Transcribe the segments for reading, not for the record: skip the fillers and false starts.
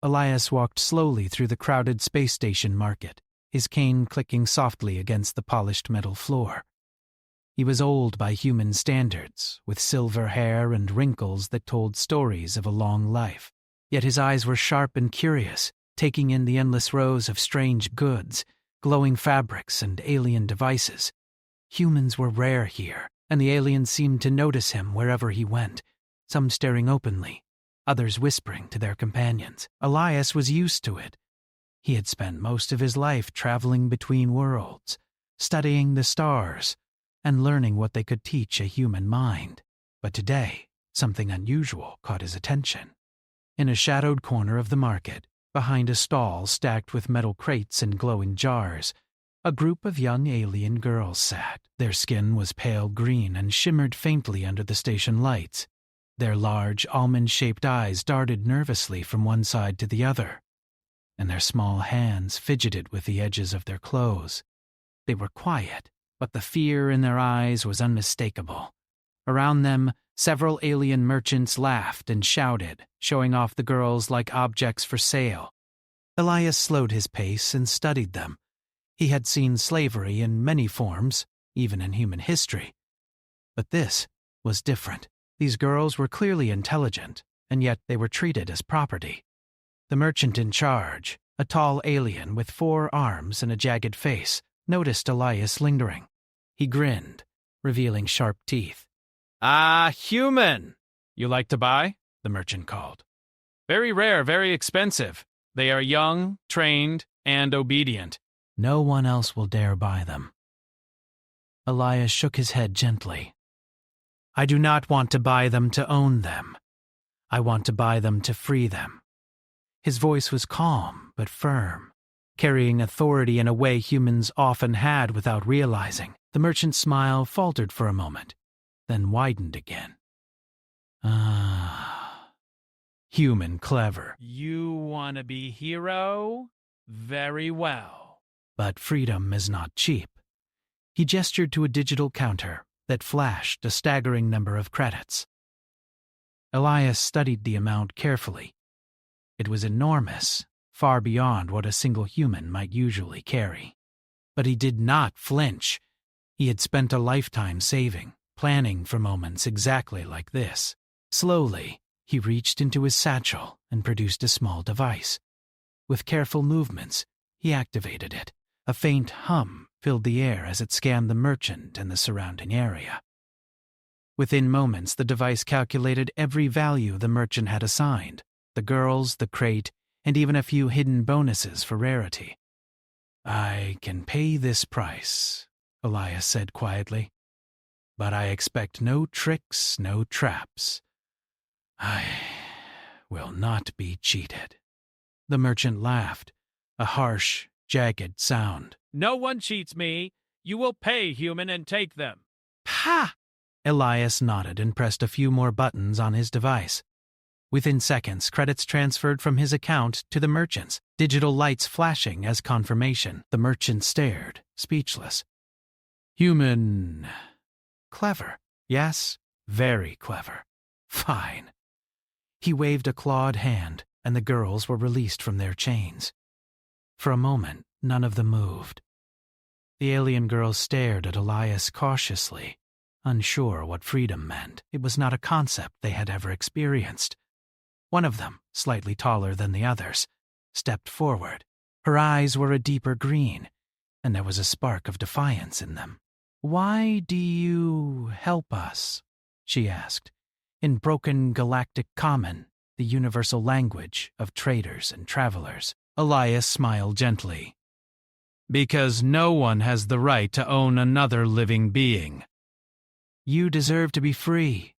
Elias walked slowly through the crowded space station market, his cane clicking softly against the polished metal floor. He was old by human standards, with silver hair and wrinkles that told stories of a long life. Yet his eyes were sharp and curious, taking in the endless rows of strange goods, glowing fabrics and alien devices. Humans were rare here, and the aliens seemed to notice him wherever he went, some staring openly, others whispering to their companions. Elias was used to it. He had spent most of his life traveling between worlds, studying the stars, and learning what they could teach a human mind. But today, something unusual caught his attention. In a shadowed corner of the market, behind a stall stacked with metal crates and glowing jars, a group of young alien girls sat. Their skin was pale green and shimmered faintly under the station lights. Their large, almond-shaped eyes darted nervously from one side to the other, and their small hands fidgeted with the edges of their clothes. They were quiet, but the fear in their eyes was unmistakable. Around them, several alien merchants laughed and shouted, showing off the girls like objects for sale. Elias slowed his pace and studied them. He had seen slavery in many forms, even in human history. But this was different. These girls were clearly intelligent, and yet they were treated as property. The merchant in charge, a tall alien with 4 arms and a jagged face, noticed Elias lingering. He grinned, revealing sharp teeth. "Ah, human! You like to buy?" the merchant called. "Very rare, very expensive. They are young, trained, and obedient." "No one else will dare buy them." Elias shook his head gently. "I do not want to buy them to own them. I want to buy them to free them." His voice was calm but firm, carrying authority in a way humans often had without realizing. The merchant's smile faltered for a moment, then widened again. "Ah, human clever. You want to be hero? Very well. But freedom is not cheap." He gestured to a digital counter that flashed a staggering number of credits. Elias studied the amount carefully. It was enormous, far beyond what a single human might usually carry. But he did not flinch. He had spent a lifetime saving, planning for moments exactly like this. Slowly, he reached into his satchel and produced a small device. With careful movements, he activated it. A faint hum filled the air as it scanned the merchant and the surrounding area. Within moments, the device calculated every value the merchant had assigned: the girls, the crate, and even a few hidden bonuses for rarity. "I can pay this price," Elias said quietly. "But I expect no tricks, no traps. I will not be cheated." The merchant laughed, a harsh, jagged sound. "No one cheats me. You will pay, human, and take them." "Ha!" Elias nodded and pressed a few more buttons on his device. Within seconds, credits transferred from his account to the merchant's, digital lights flashing as confirmation. The merchant stared, speechless. "Human. Clever. Yes, very clever. Fine." He waved a clawed hand, and the girls were released from their chains. For a moment, none of them moved. The alien girls stared at Elias cautiously, unsure what freedom meant. It was not a concept they had ever experienced. One of them, slightly taller than the others, stepped forward. Her eyes were a deeper green, and there was a spark of defiance in them. "Why do you help us?" she asked, in broken Galactic common, the universal language of traders and travelers. Elias smiled gently. "Because no one has the right to own another living being." "You deserve to be free."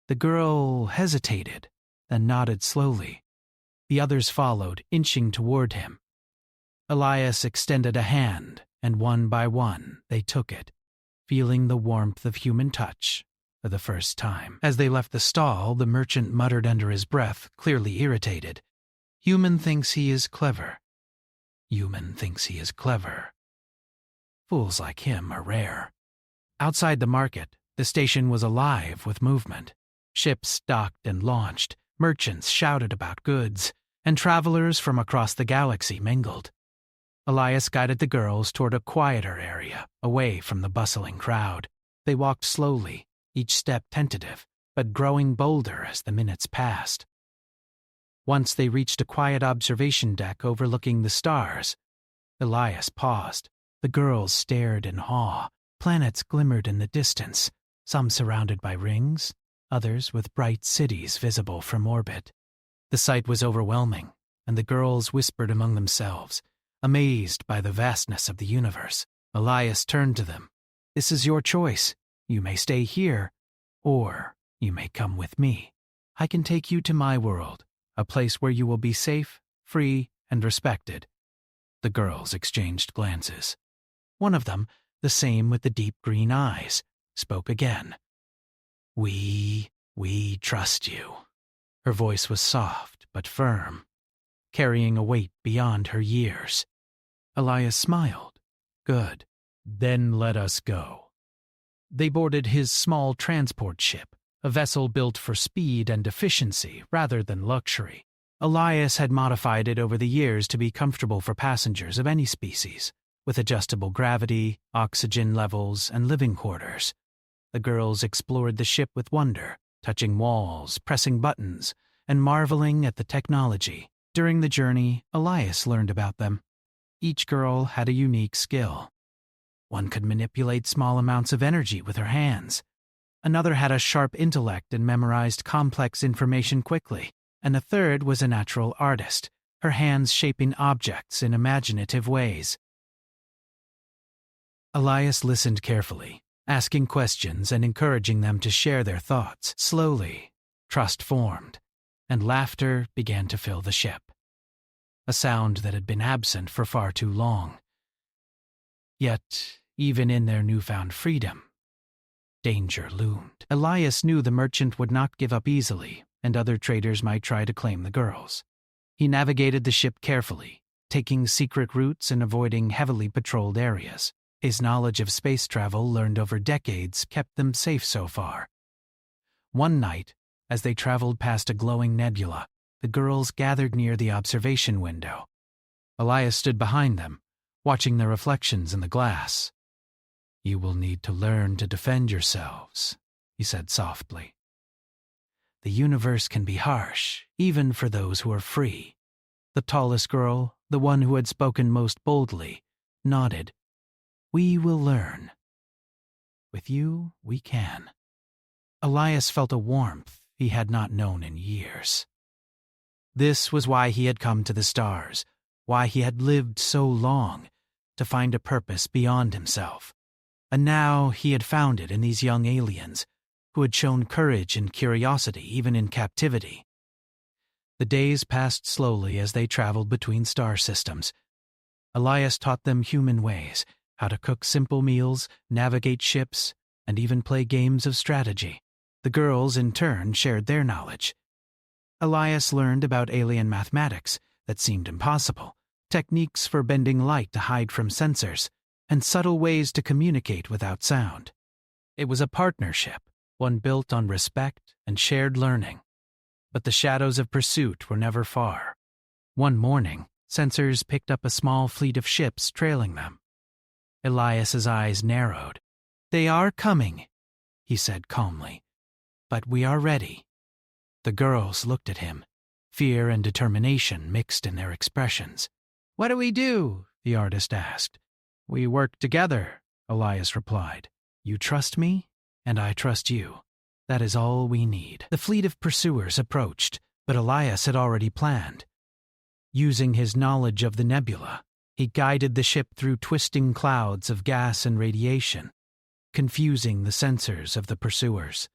The girl hesitated, then nodded slowly. The others followed, inching toward him. Elias extended a hand, and one by one they took it, feeling the warmth of human touch for the first time. As they left the stall, the merchant muttered under his breath, clearly irritated, "Human thinks he is clever. Human thinks he is clever. Fools like him are rare." Outside the market, the station was alive with movement. Ships docked and launched. Merchants shouted about goods. and travelers from across the galaxy mingled. Elias guided the girls toward a quieter area, away from the bustling crowd. They walked slowly, each step tentative, but growing bolder as the minutes passed. Once they reached a quiet observation deck overlooking the stars, Elias paused. The girls stared in awe. Planets glimmered in the distance, some surrounded by rings, others with bright cities visible from orbit. The sight was overwhelming, and the girls whispered among themselves, amazed by the vastness of the universe. Elias turned to them. "This is your choice. You may stay here, or you may come with me. I can take you to my world, a place where you will be safe, free, and respected." The girls exchanged glances. One of them, the same with the deep green eyes, spoke again. We trust you." Her voice was soft but firm, carrying a weight beyond her years. Elias smiled. "Good. Then let us go." They boarded his small transport ship, a vessel built for speed and efficiency rather than luxury. Elias had modified it over the years to be comfortable for passengers of any species, with adjustable gravity, oxygen levels, and living quarters. The girls explored the ship with wonder, touching walls, pressing buttons, and marveling at the technology. During the journey, Elias learned about them. Each girl had a unique skill. One could manipulate small amounts of energy with her hands. Another had a sharp intellect and memorized complex information quickly. And a third was a natural artist, her hands shaping objects in imaginative ways. Elias listened carefully, asking questions and encouraging them to share their thoughts. Slowly, trust formed, and laughter began to fill the ship. A sound that had been absent for far too long. Yet, even in their newfound freedom, danger loomed. Elias knew the merchant would not give up easily, and other traders might try to claim the girls. He navigated the ship carefully, taking secret routes and avoiding heavily patrolled areas. His knowledge of space travel learned over decades kept them safe so far. One night, as they traveled past a glowing nebula, the girls gathered near the observation window. Elias stood behind them, watching their reflections in the glass. "You will need to learn to defend yourselves," he said softly. "The universe can be harsh, even for those who are free." The tallest girl, the one who had spoken most boldly, nodded. "We will learn. With you, we can." Elias felt a warmth he had not known in years. This was why he had come to the stars, why he had lived so long, to find a purpose beyond himself. And now he had found it in these young aliens, who had shown courage and curiosity even in captivity. The days passed slowly as they traveled between star systems. Elias taught them human ways, how to cook simple meals, navigate ships, and even play games of strategy. The girls, in turn, shared their knowledge. Elias learned about alien mathematics that seemed impossible, techniques for bending light to hide from sensors, and subtle ways to communicate without sound. It was a partnership, one built on respect and shared learning. But the shadows of pursuit were never far. One morning, sensors picked up a small fleet of ships trailing them. Elias's eyes narrowed. "They are coming," he said calmly. "But we are ready." The girls looked at him, fear and determination mixed in their expressions. "What do we do?" the artist asked. "We work together," Elias replied. "You trust me, and I trust you. That is all we need." The fleet of pursuers approached, but Elias had already planned. Using his knowledge of the nebula, he guided the ship through twisting clouds of gas and radiation, confusing the sensors of the pursuers.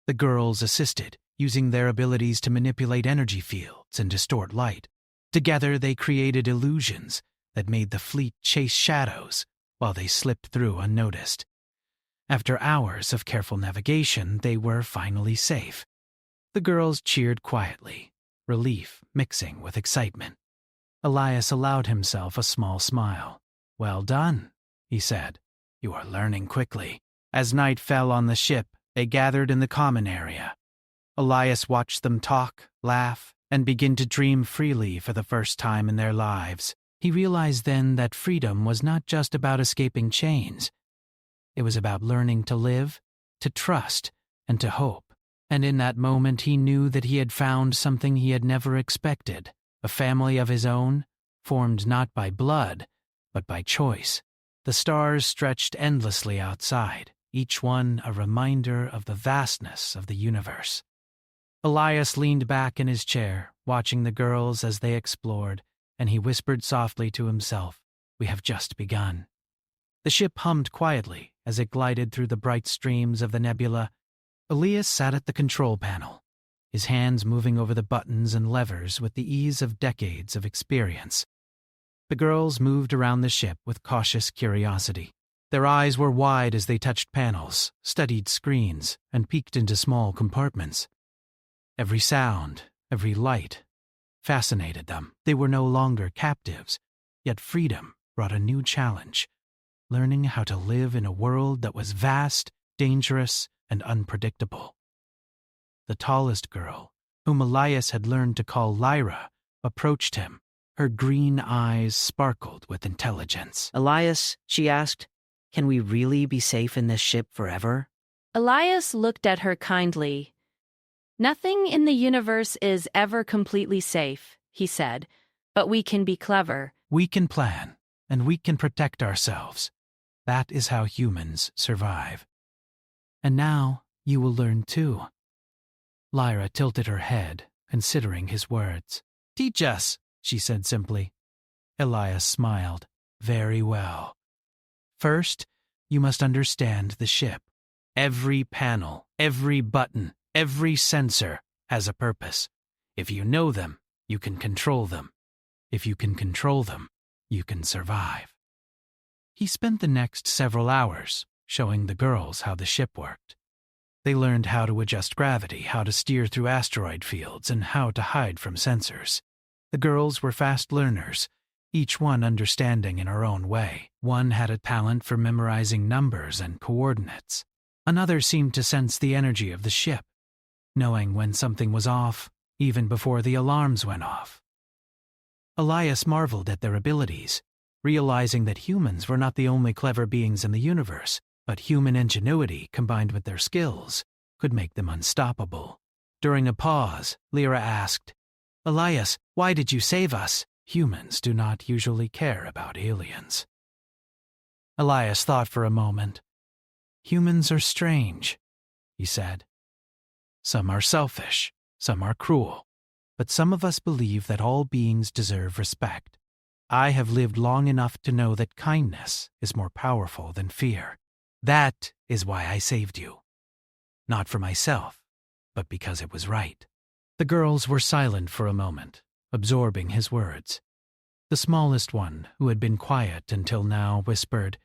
The girls assisted, using their abilities to manipulate energy fields and distort light. Together they created illusions that made the fleet chase shadows while they slipped through unnoticed. After hours of careful navigation, they were finally safe. The girls cheered quietly, relief mixing with excitement. Elias allowed himself a small smile. "Well done," he said. "You are learning quickly." As night fell on the ship, they gathered in the common area. Elias watched them talk, laugh, and begin to dream freely for the first time in their lives. He realized then that freedom was not just about escaping chains. It was about learning to live, to trust, and to hope. And in that moment he knew that he had found something he had never expected, a family of his own, formed not by blood, but by choice. The stars stretched endlessly outside, each one a reminder of the vastness of the universe. Elias leaned back in his chair, watching the girls as they explored, and he whispered softly to himself, "We have just begun." The ship hummed quietly as it glided through the bright streams of the nebula. Elias sat at the control panel, his hands moving over the buttons and levers with the ease of decades of experience. The girls moved around the ship with cautious curiosity. Their eyes were wide as they touched panels, studied screens, and peeked into small compartments. Every sound, every light, fascinated them. They were no longer captives, yet freedom brought a new challenge, learning how to live in a world that was vast, dangerous, and unpredictable. The tallest girl, whom Elias had learned to call Lyra, approached him. Her green eyes sparkled with intelligence. "Elias," she asked, "can we really be safe in this ship forever?" Elias looked at her kindly. "Nothing in the universe is ever completely safe," he said, "but we can be clever. We can plan, and we can protect ourselves. That is how humans survive. And now you will learn too." Lyra tilted her head, considering his words. "Teach us," she said simply. Elias smiled. "Very well. First, you must understand the ship. Every panel, every button, every sensor has a purpose. If you know them, you can control them. If you can control them, you can survive." He spent the next several hours showing the girls how the ship worked. They learned how to adjust gravity, how to steer through asteroid fields, and how to hide from sensors. The girls were fast learners, each one understanding in her own way. One had a talent for memorizing numbers and coordinates. Another seemed to sense the energy of the ship, knowing when something was off, even before the alarms went off. Elias marveled at their abilities, realizing that humans were not the only clever beings in the universe, but human ingenuity combined with their skills could make them unstoppable. During a pause, Lyra asked, "Elias, why did you save us? Humans do not usually care about aliens." Elias thought for a moment. "Humans are strange," he said. "Some are selfish, some are cruel, but some of us believe that all beings deserve respect. I have lived long enough to know that kindness is more powerful than fear. That is why I saved you. Not for myself, but because it was right." The girls were silent for a moment, absorbing his words. The smallest one, who had been quiet until now, whispered,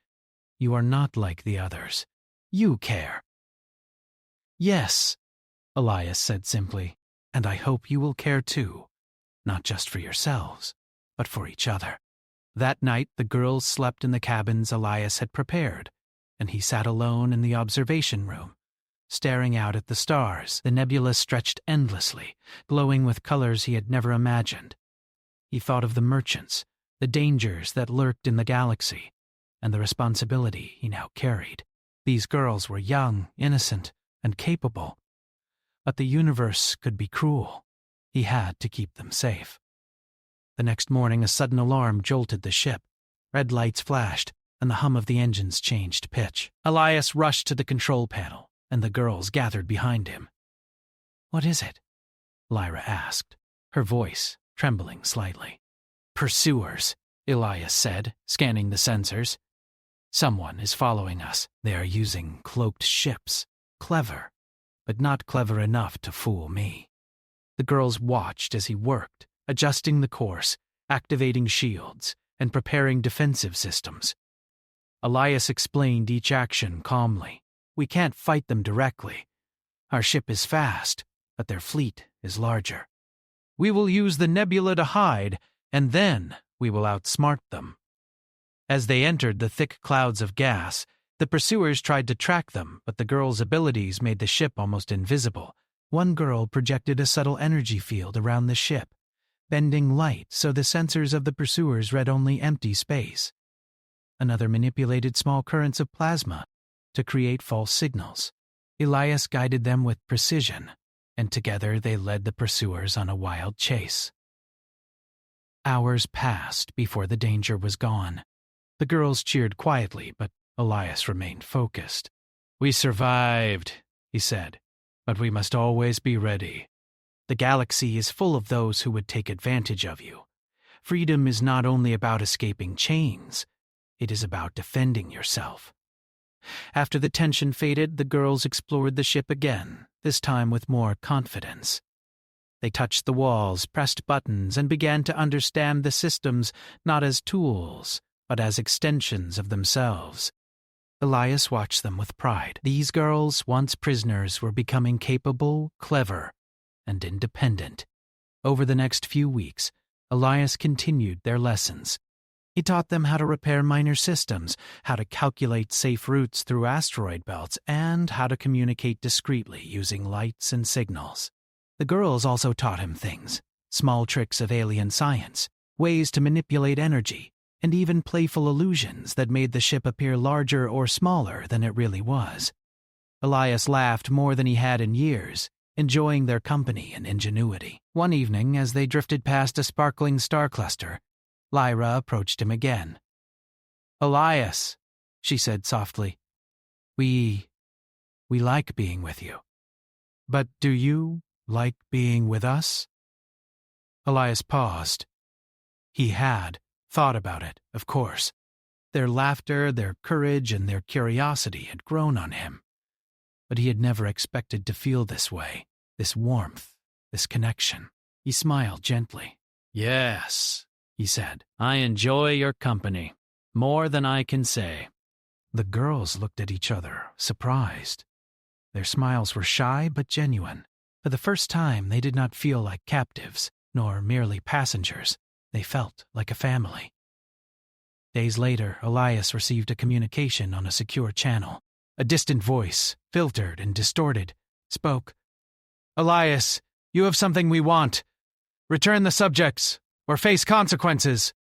"You are not like the others. You care." "Yes," Elias said simply, "and I hope you will care too, not just for yourselves, but for each other." That night the girls slept in the cabins Elias had prepared, and he sat alone in the observation room, staring out at the stars. The nebula stretched endlessly, glowing with colors he had never imagined. He thought of the merchants, the dangers that lurked in the galaxy, and the responsibility he now carried. These girls were young, innocent, and capable, but the universe could be cruel. He had to keep them safe. The next morning a sudden alarm jolted the ship. Red lights flashed, and the hum of the engines changed pitch. Elias rushed to the control panel, and the girls gathered behind him. "What is it?" Lyra asked, her voice trembling slightly. "Pursuers," Elias said, scanning the sensors. "Someone is following us. They are using cloaked ships. Clever, but not clever enough to fool me." The girls watched as he worked, adjusting the course, activating shields, and preparing defensive systems. Elias explained each action calmly. "We can't fight them directly. Our ship is fast, but their fleet is larger. We will use the nebula to hide, and then we will outsmart them." As they entered the thick clouds of gas, the pursuers tried to track them, but the girls' abilities made the ship almost invisible, One girl projected a subtle energy field around the ship, bending light so the sensors of the pursuers read only empty space. Another manipulated small currents of plasma to create false signals. Elias guided them with precision, and together they led the pursuers on a wild chase. Hours passed before the danger was gone. The girls cheered quietly, but Elias remained focused. "We survived," he said, "but we must always be ready. The galaxy is full of those who would take advantage of you. Freedom is not only about escaping chains, it is about defending yourself." After the tension faded, the girls explored the ship again, this time with more confidence. They touched the walls, pressed buttons, and began to understand the systems not as tools, but as extensions of themselves. Elias watched them with pride. These girls, once prisoners, were becoming capable, clever, and independent. Over the next few weeks, Elias continued their lessons. He taught them how to repair minor systems, how to calculate safe routes through asteroid belts, and how to communicate discreetly using lights and signals. The girls also taught him things, small tricks of alien science, ways to manipulate energy, and even playful illusions that made the ship appear larger or smaller than it really was. Elias laughed more than he had in years, enjoying their company and ingenuity. One evening, as they drifted past a sparkling star cluster, Lyra approached him again. "Elias," she said softly, we like being with you. But do you like being with us?" Elias paused. He had thought about it, of course. Their laughter, their courage, and their curiosity had grown on him. But he had never expected to feel this way, this warmth, this connection. He smiled gently. "Yes," he said, "I enjoy your company, more than I can say." The girls looked at each other, surprised. Their smiles were shy but genuine. For the first time, they did not feel like captives, nor merely passengers. They felt like a family. Days later, Elias received a communication on a secure channel. A distant voice, filtered and distorted, spoke. "Elias, you have something we want. Return the subjects, or face consequences."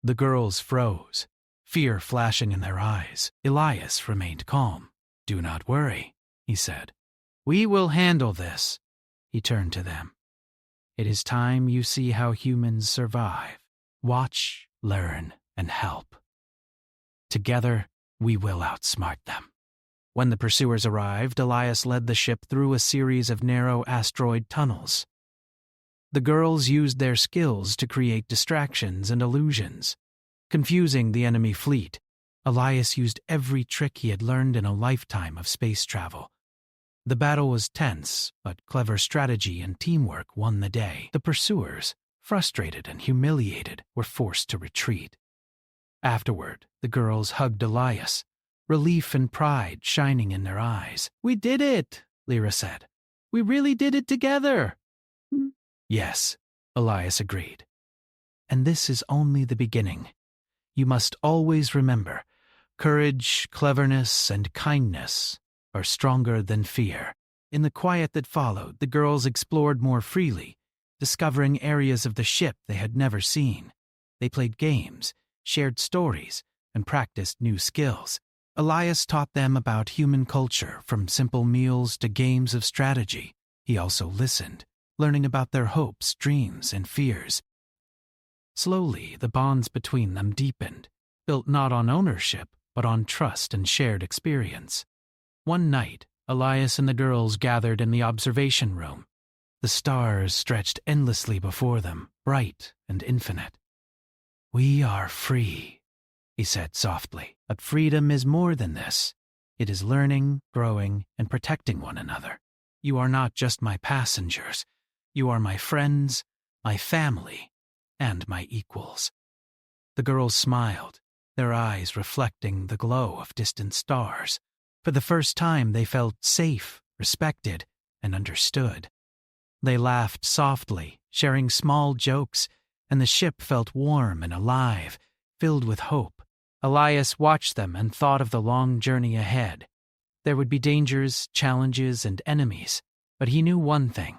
The girls froze, fear flashing in their eyes. Elias remained calm. "Do not worry," he said. "We will handle this." He turned to them. "It is time you see how humans survive. Watch, learn, and help. Together, we will outsmart them." When the pursuers arrived, Elias led the ship through a series of narrow asteroid tunnels. The girls used their skills to create distractions and illusions. Confusing the enemy fleet, Elias used every trick he had learned in a lifetime of space travel. The battle was tense, but clever strategy and teamwork won the day. The pursuers, frustrated and humiliated, were forced to retreat. Afterward, the girls hugged Elias, relief and pride shining in their eyes. "We did it," Lyra said. "We really did it together." "Yes," Elias agreed. "And this is only the beginning. You must always remember, courage, cleverness, and kindness are stronger than fear." In the quiet that followed, the girls explored more freely, discovering areas of the ship they had never seen. They played games, shared stories, and practiced new skills. Elias taught them about human culture, from simple meals to games of strategy. He also listened, learning about their hopes, dreams, and fears. Slowly, the bonds between them deepened, built not on ownership, but on trust and shared experience. One night, Elias and the girls gathered in the observation room. The stars stretched endlessly before them, bright and infinite. "We are free," he said softly. "But freedom is more than this. It is learning, growing, and protecting one another. You are not just my passengers. You are my friends, my family, and my equals." The girls smiled, their eyes reflecting the glow of distant stars. For the first time, they felt safe, respected, and understood. They laughed softly, sharing small jokes, and the ship felt warm and alive, filled with hope. Elias watched them and thought of the long journey ahead. There would be dangers, challenges, and enemies, But he knew one thing.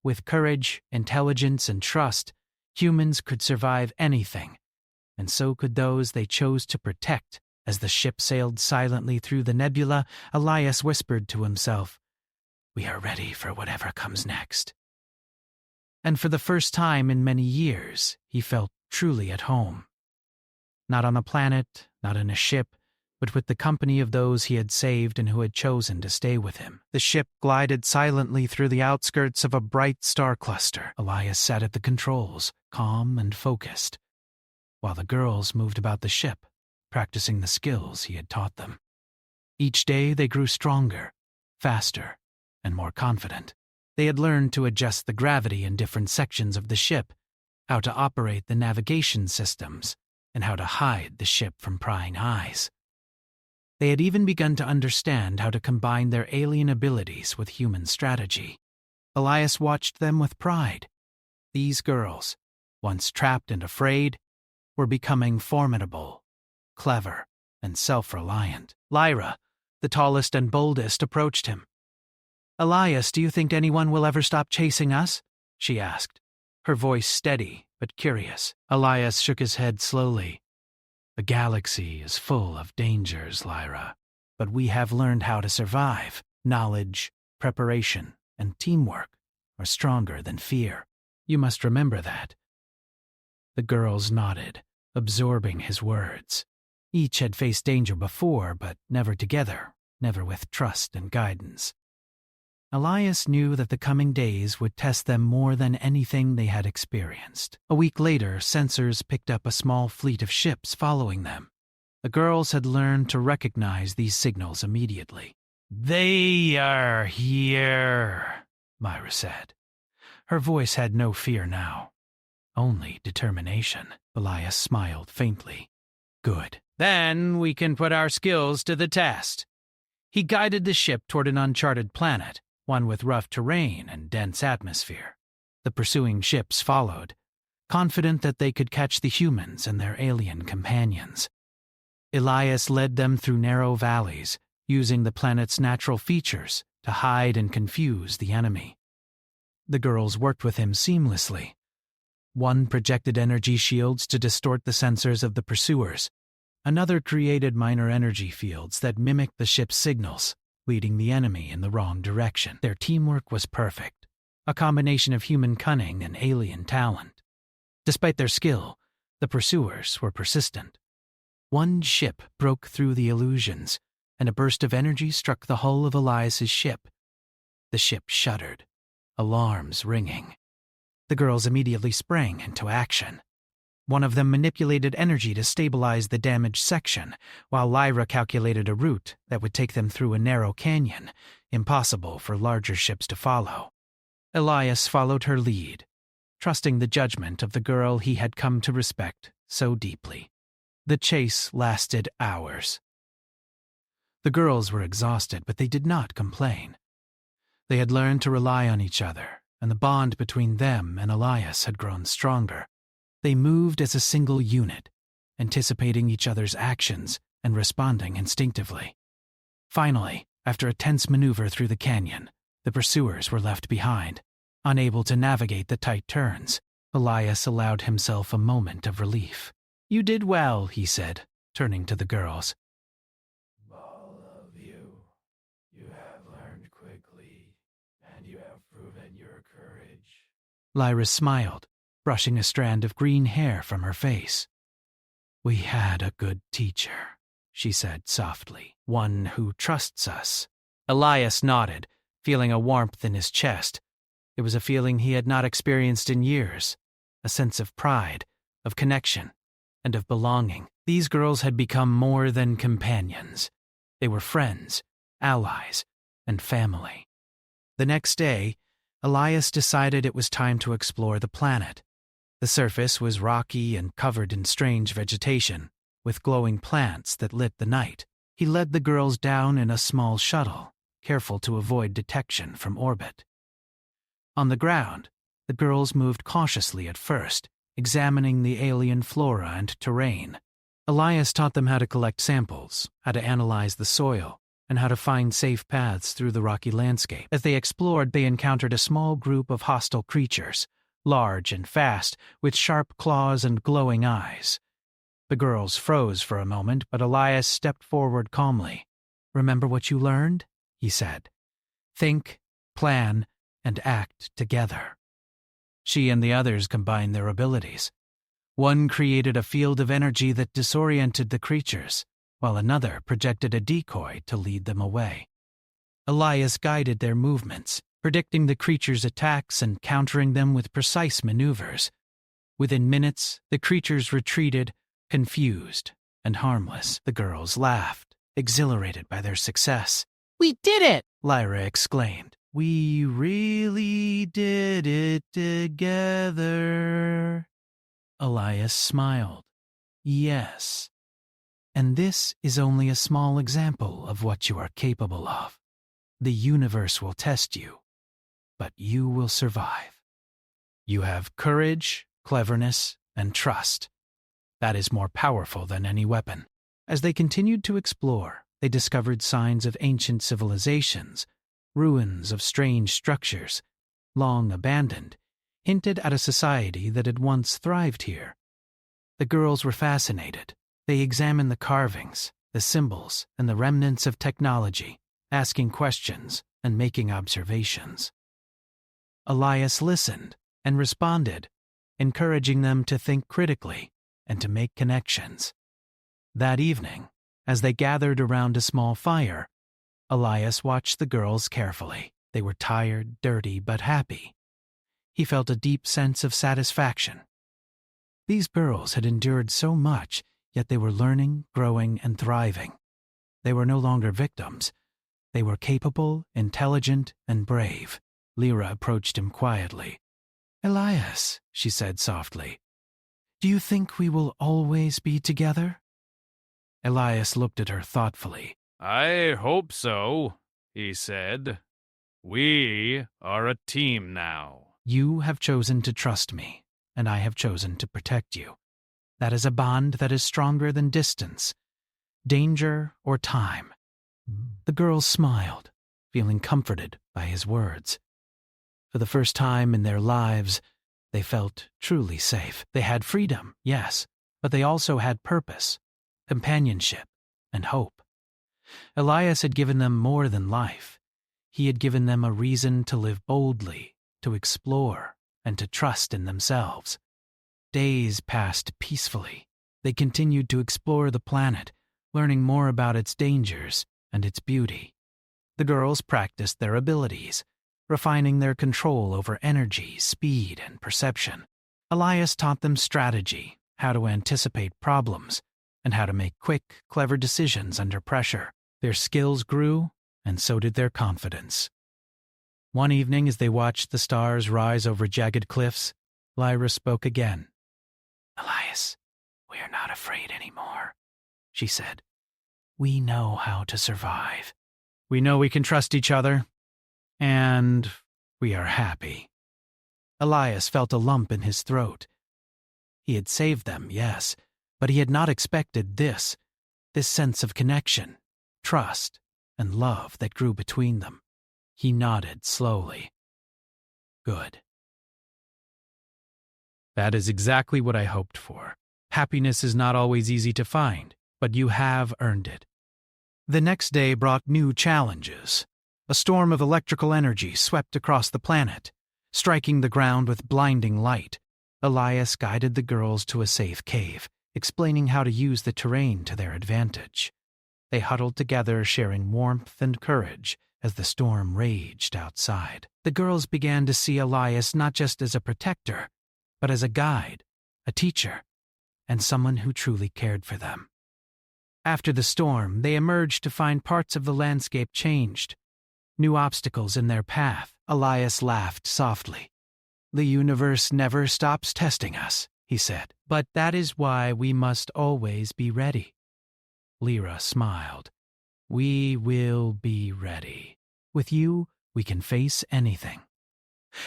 With courage, intelligence, and trust, humans could survive anything, and so could those they chose to protect. As the ship sailed silently through the nebula, Elias whispered to himself, "We are ready for whatever comes next." And for the first time in many years, he felt truly at home. Not on a planet, not in a ship, but with the company of those he had saved and who had chosen to stay with him. The ship glided silently through the outskirts of a bright star cluster. Elias sat at the controls, calm and focused, while the girls moved about the ship, practicing the skills he had taught them. Each day they grew stronger, faster, and more confident. They had learned to adjust the gravity in different sections of the ship, how to operate the navigation systems, and how to hide the ship from prying eyes. They had even begun to understand how to combine their alien abilities with human strategy. Elias watched them with pride. These girls, once trapped and afraid, were becoming formidable, clever, and self-reliant. Lyra, the tallest and boldest, approached him. "Elias, do you think anyone will ever stop chasing us?" she asked, her voice steady but curious. Elias shook his head slowly. "The galaxy is full of dangers, Lyra, but we have learned how to survive. Knowledge, preparation, and teamwork are stronger than fear. You must remember that." The girls nodded, absorbing his words. Each had faced danger before, but never together, never with trust and guidance. Elias knew that the coming days would test them more than anything they had experienced. A week later, sensors picked up a small fleet of ships following them. The girls had learned to recognize these signals immediately. "They are here," Myra said. Her voice had no fear now, only determination. Elias smiled faintly. "Good. Then we can put our skills to the test." He guided the ship toward an uncharted planet, one with rough terrain and dense atmosphere. The pursuing ships followed, confident that they could catch the humans and their alien companions. Elias led them through narrow valleys, using the planet's natural features to hide and confuse the enemy. The girls worked with him seamlessly. One projected energy shields to distort the sensors of the pursuers. Another created minor energy fields that mimicked the ship's signals, leading the enemy in the wrong direction. Their teamwork was perfect, a combination of human cunning and alien talent. Despite their skill, the pursuers were persistent. One ship broke through the illusions, and a burst of energy struck the hull of Elias's ship. The ship shuddered, alarms ringing. The girls immediately sprang into action. One of them manipulated energy to stabilize the damaged section, while Lyra calculated a route that would take them through a narrow canyon, impossible for larger ships to follow. Elias followed her lead, trusting the judgment of the girl he had come to respect so deeply. The chase lasted hours. The girls were exhausted, but they did not complain. They had learned to rely on each other, and the bond between them and Elias had grown stronger. They moved as a single unit, anticipating each other's actions and responding instinctively. Finally, after a tense maneuver through the canyon, the pursuers were left behind. Unable to navigate the tight turns, Elias allowed himself a moment of relief. "You did well," he said, turning to the girls. "All of you, you have learned quickly, and you have proven your courage." Lyra smiled, brushing a strand of green hair from her face. "We had a good teacher," she said softly, "one who trusts us." Elias nodded, feeling a warmth in his chest. It was a feeling he had not experienced in years, a sense of pride, of connection, and of belonging. These girls had become more than companions. They were friends, allies, and family. The next day, Elias decided it was time to explore the planet. The surface was rocky and covered in strange vegetation, with glowing plants that lit the night. He led the girls down in a small shuttle, careful to avoid detection from orbit. On the ground, the girls moved cautiously at first, examining the alien flora and terrain. Elias taught them how to collect samples, how to analyze the soil, and how to find safe paths through the rocky landscape. As they explored, they encountered a small group of hostile creatures, large and fast, with sharp claws and glowing eyes. The girls froze for a moment, but Elias stepped forward calmly. "Remember what you learned?" he said. "Think, plan, and act together." She and the others combined their abilities. One created a field of energy that disoriented the creatures, while another projected a decoy to lead them away. Elias guided their movements, predicting the creatures' attacks and countering them with precise maneuvers. Within minutes, the creatures retreated, confused and harmless. The girls laughed, exhilarated by their success. "We did it!" Lyra exclaimed. "We really did it together." Elias smiled. "Yes. And this is only a small example of what you are capable of. The universe will test you, but you will survive. You have courage, cleverness, and trust. That is more powerful than any weapon." As they continued to explore, they discovered signs of ancient civilizations, ruins of strange structures, long abandoned, hinted at a society that had once thrived here. The girls were fascinated. They examined the carvings, the symbols, and the remnants of technology, asking questions and making observations. Elias listened and responded, encouraging them to think critically and to make connections. That evening, as they gathered around a small fire, Elias watched the girls carefully. They were tired, dirty, but happy. He felt a deep sense of satisfaction. These girls had endured so much, yet they were learning, growing, and thriving. They were no longer victims. They were capable, intelligent, and brave. Lyra approached him quietly. "Elias," she said softly, "do you think we will always be together?" Elias looked at her thoughtfully. "I hope so," he said. "We are a team now." "You have chosen to trust me, and I have chosen to protect you. That is a bond that is stronger than distance, danger, or time." The girls smiled, feeling comforted by his words. For the first time in their lives, they felt truly safe. They had freedom, yes, but they also had purpose, companionship, and hope. Elias had given them more than life. He had given them a reason to live boldly, to explore, and to trust in themselves. Days passed peacefully. They continued to explore the planet, learning more about its dangers and its beauty. The girls practiced their abilities, refining their control over energy, speed, and perception. Elias taught them strategy, how to anticipate problems, and how to make quick, clever decisions under pressure. Their skills grew, and so did their confidence. One evening, as they watched the stars rise over jagged cliffs, Lyra spoke again. "Elias, we are not afraid anymore," she said. "We know how to survive. We know we can trust each other, and we are happy." Elias felt a lump in his throat. He had saved them, yes, but he had not expected this sense of connection, trust, and love that grew between them. He nodded slowly. "Good." That is exactly what I hoped for. Happiness is not always easy to find, but you have earned it. The next day brought new challenges. A storm of electrical energy swept across the planet, striking the ground with blinding light. Elias guided the girls to a safe cave, explaining how to use the terrain to their advantage. They huddled together, sharing warmth and courage as the storm raged outside. The girls began to see Elias not just as a protector, but as a guide, a teacher, and someone who truly cared for them. After the storm, they emerged to find parts of the landscape changed. New obstacles in their path. Elias laughed softly. "The universe never stops testing us," he said. "But that is why we must always be ready." Lyra smiled. "We will be ready. With you, we can face anything."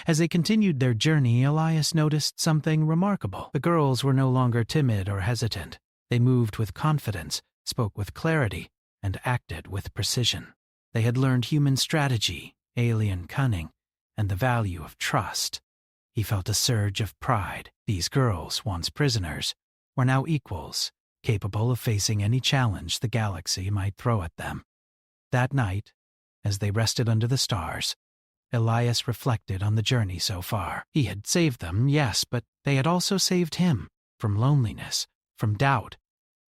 As they continued their journey, Elias noticed something remarkable. The girls were no longer timid or hesitant. They moved with confidence, spoke with clarity, and acted with precision. They had learned human strategy, alien cunning, and the value of trust. He felt a surge of pride. These girls, once prisoners, were now equals, capable of facing any challenge the galaxy might throw at them. That night, as they rested under the stars, Elias reflected on the journey so far. He had saved them, yes, but they had also saved him from loneliness, from doubt,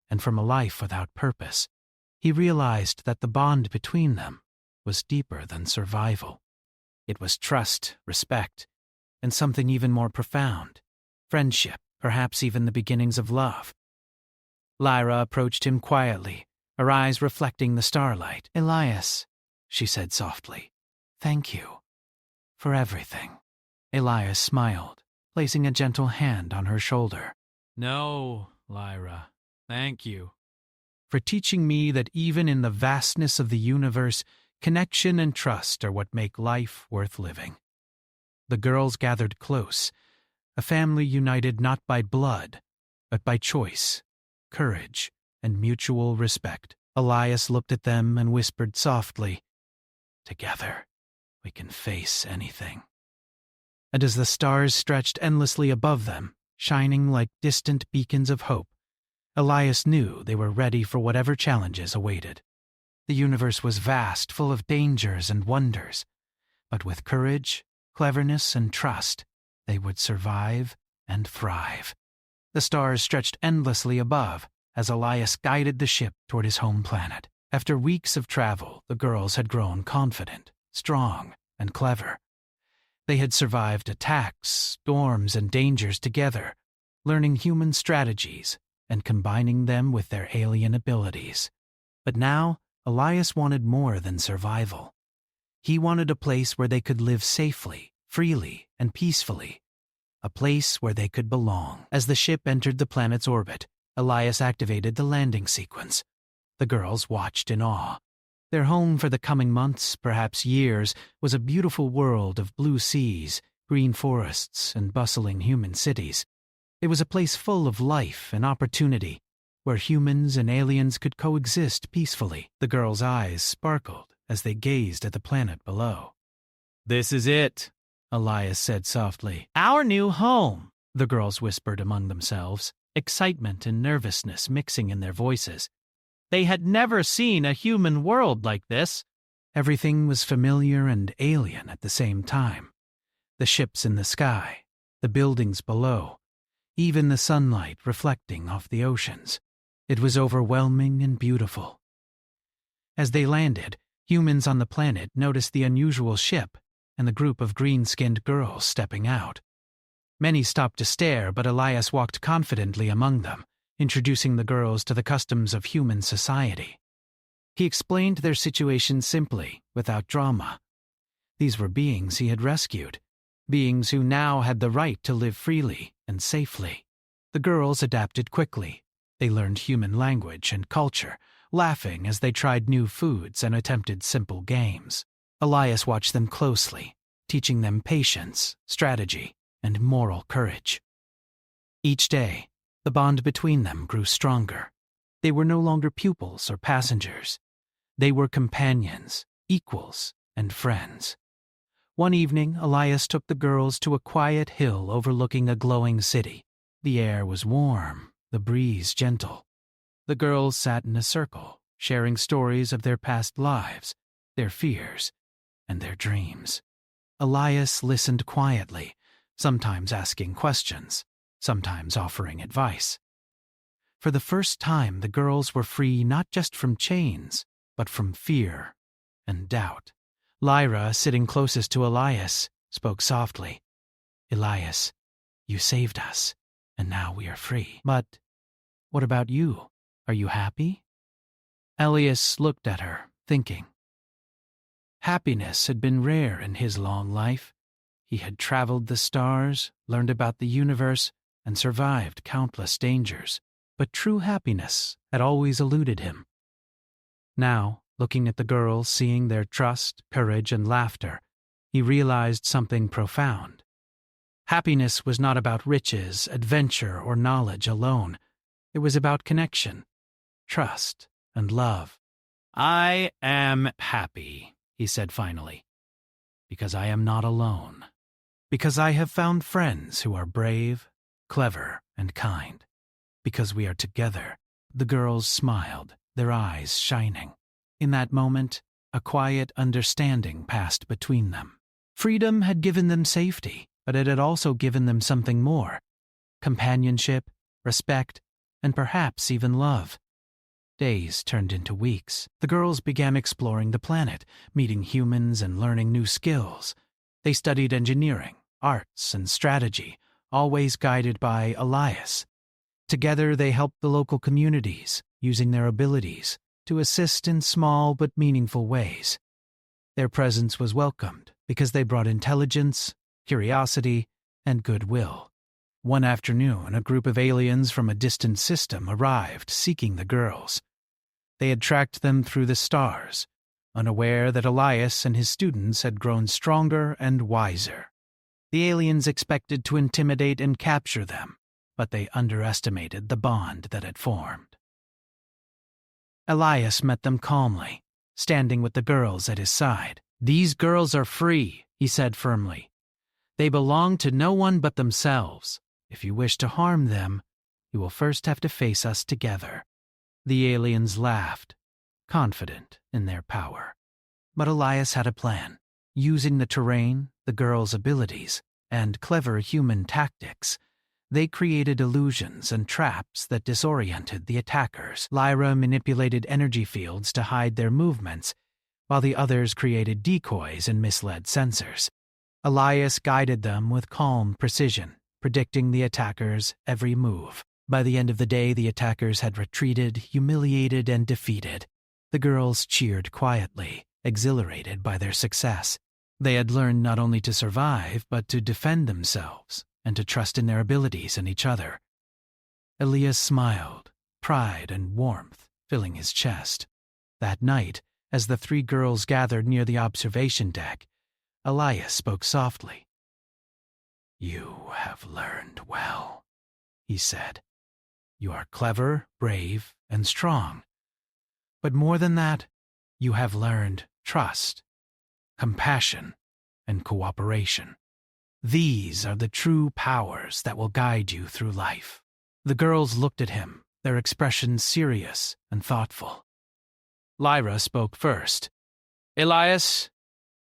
and from a life without purpose. He realized that the bond between them was deeper than survival. It was trust, respect, and something even more profound, friendship, perhaps even the beginnings of love. Lyra approached him quietly, her eyes reflecting the starlight. "Elias," she said softly, "thank you for everything." Elias smiled, placing a gentle hand on her shoulder. No, Lyra, thank you. "For teaching me that even in the vastness of the universe, connection and trust are what make life worth living." The girls gathered close, a family united not by blood, but by choice, courage, and mutual respect. Elias looked at them and whispered softly, "Together, we can face anything." And as the stars stretched endlessly above them, shining like distant beacons of hope, Elias knew they were ready for whatever challenges awaited. The universe was vast, full of dangers and wonders, but with courage, cleverness, and trust, they would survive and thrive. The stars stretched endlessly above as Elias guided the ship toward his home planet. After weeks of travel, the girls had grown confident, strong, and clever. They had survived attacks, storms, and dangers together, learning human strategies and combining them with their alien abilities. But now, Elias wanted more than survival. He wanted a place where they could live safely, freely, and peacefully. A place where they could belong. As the ship entered the planet's orbit, Elias activated the landing sequence. The girls watched in awe. Their home for the coming months, perhaps years, was a beautiful world of blue seas, green forests, and bustling human cities. It was a place full of life and opportunity, where humans and aliens could coexist peacefully. The girls' eyes sparkled as they gazed at the planet below. "This is it," Elias said softly. "Our new home," the girls whispered among themselves, excitement and nervousness mixing in their voices. They had never seen a human world like this. Everything was familiar and alien at the same time. The ships in the sky, the buildings below, even the sunlight reflecting off the oceans. It was overwhelming and beautiful. As they landed, humans on the planet noticed the unusual ship and the group of green-skinned girls stepping out. Many stopped to stare, but Elias walked confidently among them, introducing the girls to the customs of human society. He explained their situation simply, without drama. These were beings he had rescued, beings who now had the right to live freely and safely. The girls adapted quickly. They learned human language and culture, laughing as they tried new foods and attempted simple games. Elias watched them closely, teaching them patience, strategy, and moral courage. Each day, the bond between them grew stronger. They were no longer pupils or passengers. They were companions, equals, and friends. One evening, Elias took the girls to a quiet hill overlooking a glowing city. The air was warm, the breeze gentle. The girls sat in a circle, sharing stories of their past lives, their fears, and their dreams. Elias listened quietly, sometimes asking questions, sometimes offering advice. For the first time, the girls were free not just from chains, but from fear and doubt. Lyra, sitting closest to Elias, spoke softly. "Elias, you saved us, and now we are free. But what about you? Are you happy?" Elias looked at her, thinking. Happiness had been rare in his long life. He had traveled the stars, learned about the universe, and survived countless dangers. But true happiness had always eluded him. Now, looking at the girls, seeing their trust, courage, and laughter, he realized something profound. Happiness was not about riches, adventure, or knowledge alone. It was about connection, trust, and love. I am happy, he said finally, because I am not alone. Because I have found friends who are brave, clever, and kind. Because we are together. The girls smiled, their eyes shining. In that moment, a quiet understanding passed between them. Freedom had given them safety, but it had also given them something more: companionship, respect, and perhaps even love. Days turned into weeks. The girls began exploring the planet, meeting humans and learning new skills. They studied engineering, arts, and strategy, always guided by Elias. Together they helped the local communities, using their abilities to assist in small but meaningful ways. Their presence was welcomed because they brought intelligence, curiosity, and goodwill. One afternoon, a group of aliens from a distant system arrived seeking the girls. They had tracked them through the stars, unaware that Elias and his students had grown stronger and wiser. The aliens expected to intimidate and capture them, but they underestimated the bond that had formed. Elias met them calmly, standing with the girls at his side. "These girls are free," he said firmly. "They belong to no one but themselves. If you wish to harm them, you will first have to face us together." The aliens laughed, confident in their power. But Elias had a plan. Using the terrain, the girls' abilities, and clever human tactics, they created illusions and traps that disoriented the attackers. Lyra manipulated energy fields to hide their movements, while the others created decoys and misled sensors. Elias guided them with calm precision, predicting the attackers' every move. By the end of the day, the attackers had retreated, humiliated, and defeated. The girls cheered quietly, exhilarated by their success. They had learned not only to survive, but to defend themselves and to trust in their abilities and each other. Elias smiled, pride and warmth filling his chest. That night, as the three girls gathered near the observation deck, Elias spoke softly. "You have learned well," he said. "You are clever, brave, and strong. But more than that, you have learned trust, compassion, and cooperation. These are the true powers that will guide you through life." The girls looked at him, their expressions serious and thoughtful. Lyra spoke first. "Elias,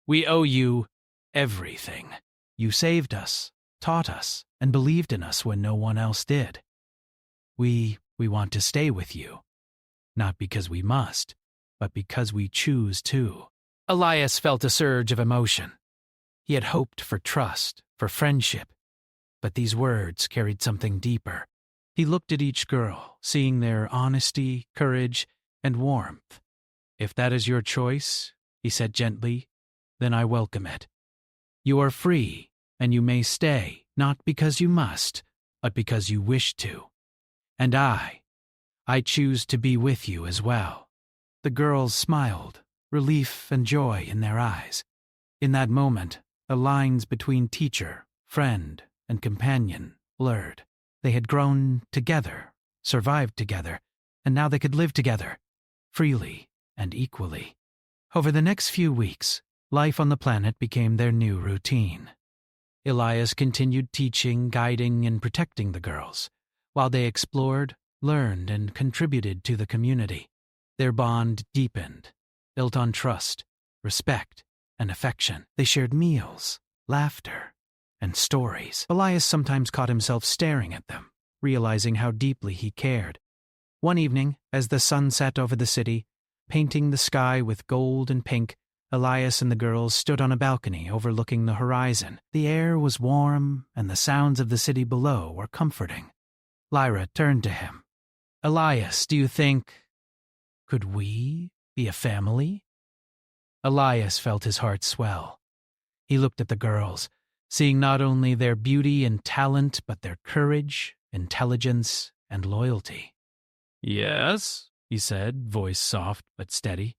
we owe you everything. You saved us, taught us, and believed in us when no one else did. We want to stay with you, not because we must, but because we choose to." Elias felt a surge of emotion. He had hoped for trust, for friendship, but these words carried something deeper. He looked at each girl, seeing their honesty, courage, and warmth. "If that is your choice," he said gently, "then I welcome it. You are free, and you may stay, not because you must, but because you wish to. And I choose to be with you as well." The girls smiled, relief and joy in their eyes. In that moment, the lines between teacher, friend, and companion blurred. They had grown together, survived together, and now they could live together, freely and equally. Over the next few weeks, life on the planet became their new routine. Elias continued teaching, guiding, and protecting the girls, while they explored, learned, and contributed to the community. Their bond deepened, built on trust, respect, and affection. They shared meals, laughter, and stories. Elias sometimes caught himself staring at them, realizing how deeply he cared. One evening, as the sun set over the city, painting the sky with gold and pink, Elias and the girls stood on a balcony overlooking the horizon. The air was warm, and the sounds of the city below were comforting. Lyra turned to him. "Elias, do you think, could we be a family?" Elias felt his heart swell. He looked at the girls, seeing not only their beauty and talent, but their courage, intelligence, and loyalty. "Yes," he said, voice soft but steady.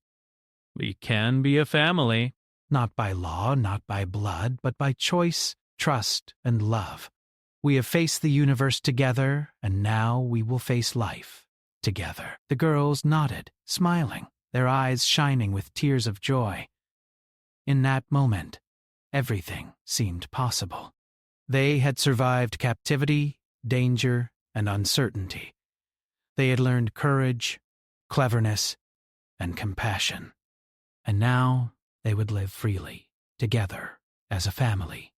"We can be a family." "Not by law, not by blood, but by choice, trust, and love. We have faced the universe together, and now we will face life together." The girls nodded, smiling. their eyes shining with tears of joy. In that moment, everything seemed possible. They had survived captivity, danger, and uncertainty. They had learned courage, cleverness, and compassion. And now they would live freely, together, as a family.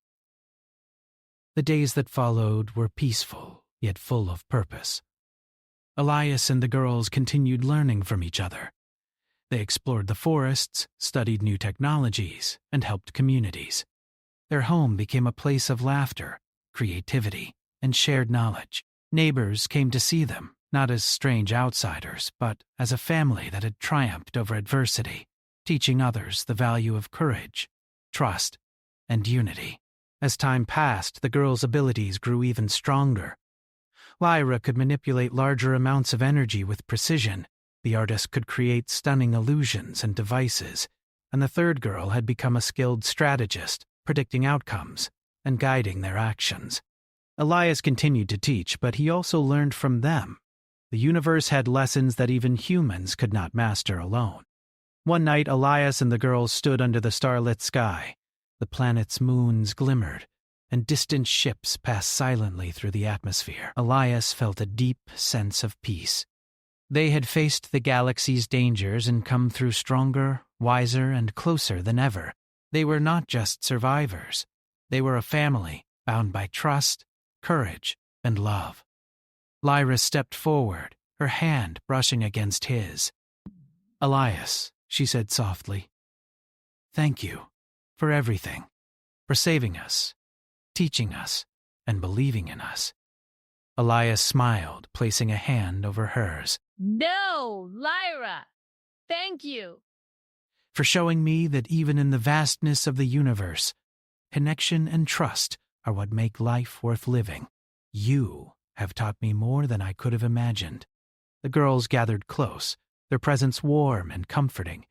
The days that followed were peaceful, yet full of purpose. Elias and the girls continued learning from each other. They explored the forests, studied new technologies, and helped communities. Their home became a place of laughter, creativity, and shared knowledge. Neighbors came to see them, not as strange outsiders, but as a family that had triumphed over adversity, teaching others the value of courage, trust, and unity. As time passed, the girls' abilities grew even stronger. Lyra could manipulate larger amounts of energy with precision. The artist could create stunning illusions and devices, and the third girl had become a skilled strategist, predicting outcomes and guiding their actions. Elias continued to teach, but he also learned from them. The universe had lessons that even humans could not master alone. One night, Elias and the girls stood under the starlit sky. The planet's moons glimmered, and distant ships passed silently through the atmosphere. Elias felt a deep sense of peace. They had faced the galaxy's dangers and come through stronger, wiser, and closer than ever. They were not just survivors. They were a family, bound by trust, courage, and love. Lyra stepped forward, her hand brushing against his. "Elias," she said softly, "thank you for everything, for saving us, teaching us, and believing in us." Elias smiled, placing a hand over hers. No, Lyra! Thank you! "For showing me that even in the vastness of the universe, connection and trust are what make life worth living. You have taught me more than I could have imagined." The girls gathered close, their presence warm and comforting.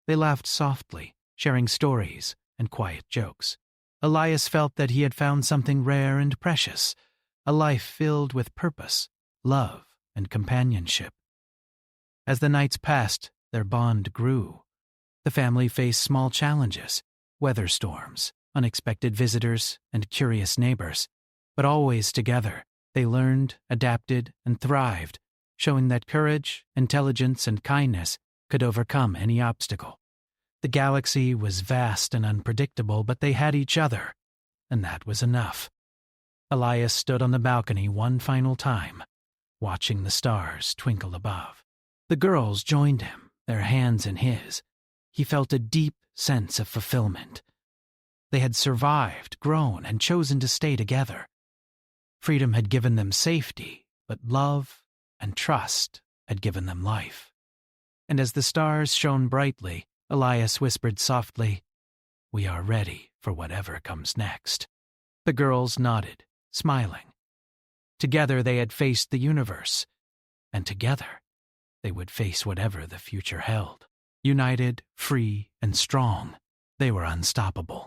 They laughed softly, sharing stories and quiet jokes. Elias felt that he had found something rare and precious, a life filled with purpose, love, and companionship. As the nights passed, their bond grew. The family faced small challenges, weather storms, unexpected visitors, and curious neighbors. But always together, they learned, adapted, and thrived, showing that courage, intelligence, and kindness could overcome any obstacle. The galaxy was vast and unpredictable, but they had each other, and that was enough. Elias stood on the balcony one final time, watching the stars twinkle above. The girls joined him, their hands in his. He felt a deep sense of fulfillment. They had survived, grown, and chosen to stay together. Freedom had given them safety, but love and trust had given them life. And as the stars shone brightly, Elias whispered softly, "We are ready for whatever comes next." The girls nodded, smiling. Together they had faced the universe, and together they would face whatever the future held. United, free, and strong, they were unstoppable.